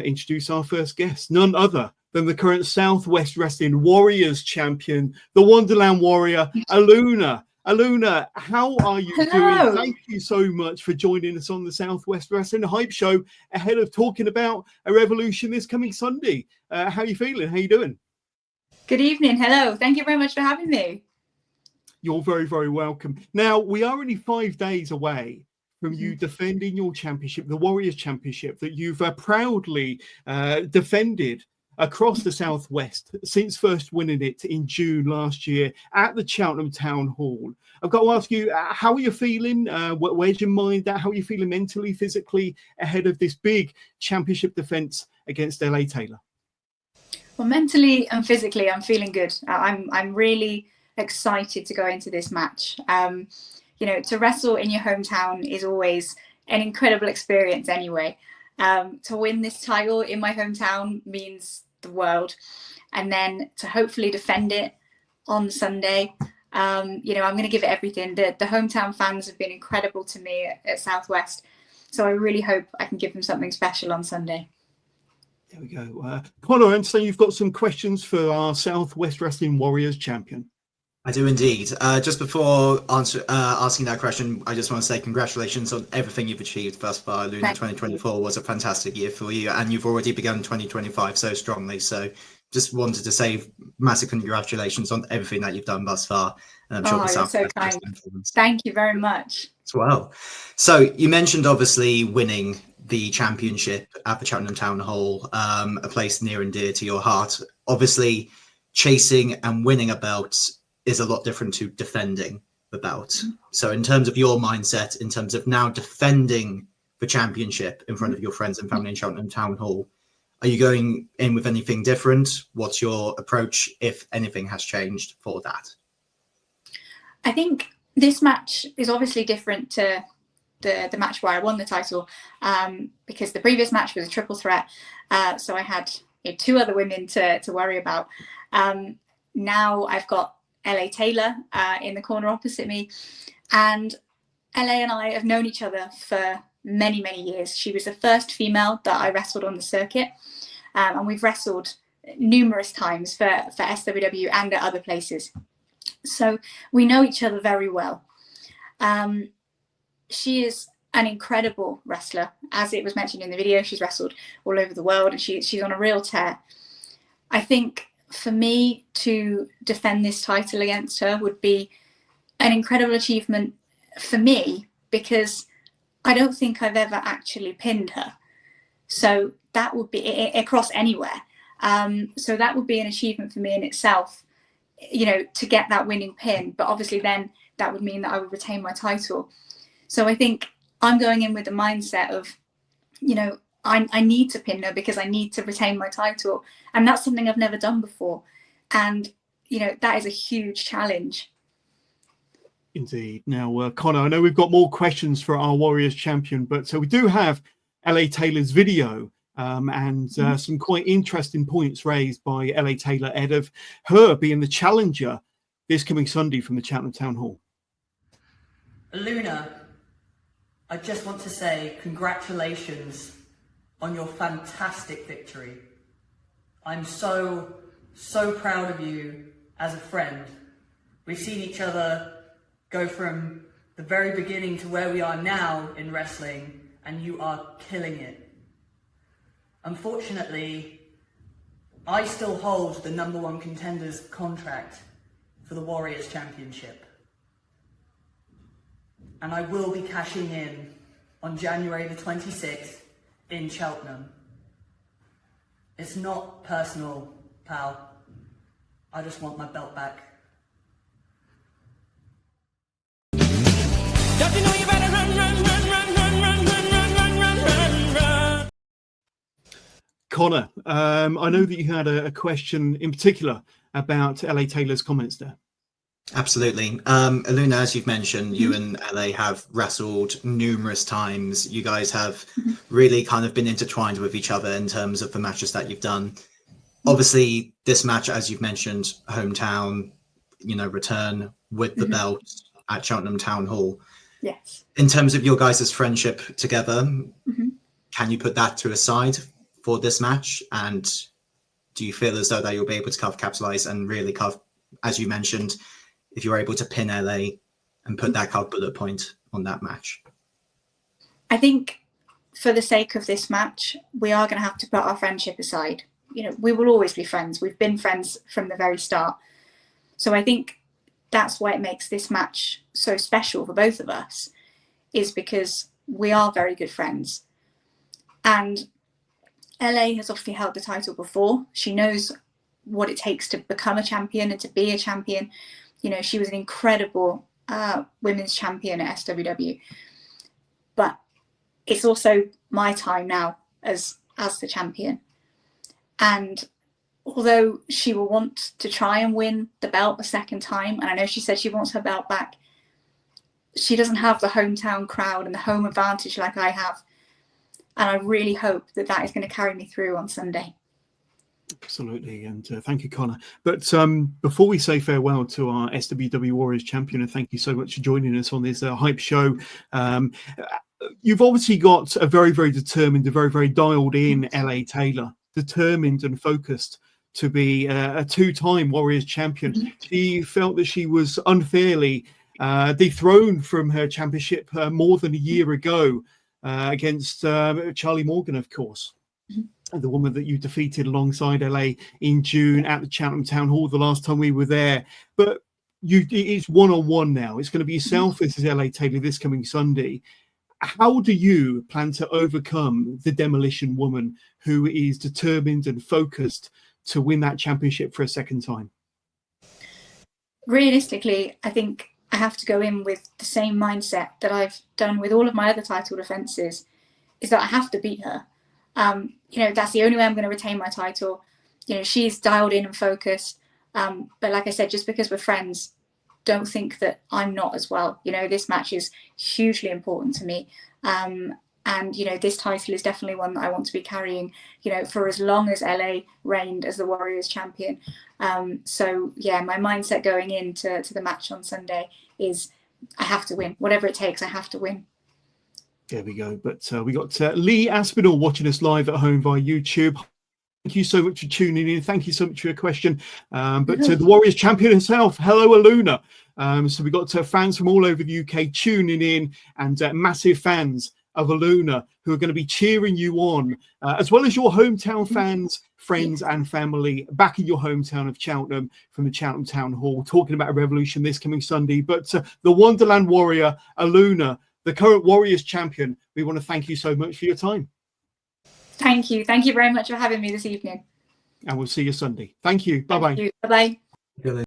Introduce our first guest, none other than the current Southwest Wrestling Warriors Champion, the Wonderland Warrior ALUNA. ALUNA, how are you doing? Thank you so much for joining us on the Southwest Wrestling Hype Show ahead of talking about a Revolution this coming Sunday. How are you feeling? How are you doing? Good evening. Hello. Thank you very much for having me. You're very, very welcome. Now, we are only 5 days away from you defending your championship, the Warriors Championship, that you've proudly defended across the Southwest since first winning it in June last year at the Cheltenham Town Hall. I've got to ask you, how are you feeling? Where's your mind at? How are you feeling mentally, physically ahead of this big championship defense against LA Taylor? Well, mentally and physically, I'm feeling good. I'm really excited to go into this match. You know, to wrestle in your hometown is always an incredible experience anyway. To win this title in my hometown means the world. And then to hopefully defend it on Sunday, you know, I'm going to give it everything. The hometown fans have been incredible to me at Southwest. So I really hope I can give them something special on Sunday. There we go. Conor, I understand you've got some questions for our Southwest Wrestling Warriors champion. I do indeed. Just before asking that question, I just want to say congratulations on everything you've achieved thus far. ALUNA 2024 was a fantastic year for you, and you've already begun 2025 so strongly. So just wanted to say massive congratulations on everything that you've done thus far. And I'm sure you're so kind. Thank you very much. As well. So you mentioned obviously winning the championship at the Cheltenham Town Hall, a place near and dear to your heart. Obviously, chasing and winning a belt is a lot different to defending the belt. So in terms of your mindset, in terms of now defending the championship in front of your friends and family in Cheltenham Town Hall, are you going in with anything different? What's your approach, if anything has changed for that? I think this match is obviously different to the match where I won the title, because the previous match was a triple threat. So I had 2 other women to worry about. Now I've got LA Taylor in the corner opposite me, and LA and I have known each other for many, many years. She was the first female that I wrestled on the circuit, and we've wrestled numerous times for SWW and at other places. So we know each other very well. She is an incredible wrestler. As it was mentioned in the video, she's wrestled all over the world, and she's on a real tear. I think for me to defend this title against her would be an incredible achievement for me, because I don't think I've ever actually pinned her. So that would be across anywhere. So that would be an achievement for me in itself, you know, to get that winning pin. But obviously then that would mean that I would retain my title. So I think I'm going in with the mindset of, you know, I need to pin her because I need to retain my title. And that's something I've never done before. And, you know, that is a huge challenge. Indeed. Now, Conor, I know we've got more questions for our Warriors champion, but so we do have LA Taylor's video and some quite interesting points raised by LA Taylor ahead of her being the challenger this coming Sunday from the Cheltenham Town Hall. ALUNA, I just want to say congratulations on your fantastic victory. I'm so proud of you as a friend. We've seen each other go from the very beginning to where we are now in wrestling, and you are killing it. Unfortunately, I still hold the #1 contenders contract for the Warriors Championship. And I will be cashing in on January the 26th in Cheltenham. It's not personal, pal. I just want my belt back. Don't you know you better run, run, run, run, run, run, run, run, run, run, run. Conor, I know that you had a question in particular about LA Taylor's comments there. Absolutely. ALUNA, as you've mentioned, you and LA have wrestled numerous times. You guys have really kind of been intertwined with each other in terms of the matches that you've done. Obviously, this match, as you've mentioned, hometown, you know, return with the belt at Cheltenham Town Hall. Yes. In terms of your guys' friendship together, can you put that to a side for this match? And do you feel as though that you'll be able to capitalize and really as you mentioned, if you're able to pin LA and put that bullet point on that match? I think for the sake of this match, we are going to have to put our friendship aside. You know, we will always be friends. We've been friends from the very start. So I think that's why it makes this match so special for both of us, is because we are very good friends. And LA has obviously held the title before. She knows what it takes to become a champion and to be a champion. You know, she was an incredible women's champion at SWW. But it's also my time now as the champion. And although she will want to try and win the belt a second time, and I know she said she wants her belt back, she doesn't have the hometown crowd and the home advantage like I have. And I really hope that that is going to carry me through on Sunday. Absolutely. And thank you, Conor. But before we say farewell to our SWW Warriors Champion, and thank you so much for joining us on this hype show, you've obviously got a very, very determined, a very, very dialed in LA Taylor, determined and focused to be a two-time Warriors champion. She felt that she was unfairly dethroned from her championship more than a year ago against Charlie Morgan, of course. The woman that you defeated alongside LA in June at the Cheltenham Town Hall the last time we were there. But it's one-on-one now. It's going to be yourself versus LA Taylor this coming Sunday. How do you plan to overcome the Demolition Woman, who is determined and focused to win that championship for a second time? Realistically, I think I have to go in with the same mindset that I've done with all of my other title defences, is that I have to beat her. You know, that's the only way I'm going to retain my title. You know, she's dialed in and focused. But like I said, just because we're friends, don't think that I'm not as well. You know, this match is hugely important to me. And, you know, this title is definitely one that I want to be carrying, you know, for as long as LA reigned as the Warriors champion. So, yeah, my mindset going into the match on Sunday is I have to win. Whatever it takes, I have to win. There we go. But we got Lee Aspinall watching us live at home via YouTube. Thank you so much for tuning in. Thank you so much for your question. But the Warriors champion herself, hello, Aluna. So we got fans from all over the UK tuning in, and massive fans of Aluna who are going to be cheering you on, as well as your hometown fans, friends and family back in your hometown of Cheltenham from the Cheltenham Town Hall, talking about a revolution this coming Sunday. But the Wonderland Warrior, Aluna, the current Warriors champion, we want to thank you so much for your time. Thank you. Thank you very much for having me this evening. And we'll see you Sunday. Thank you. Bye-bye. Bye-bye.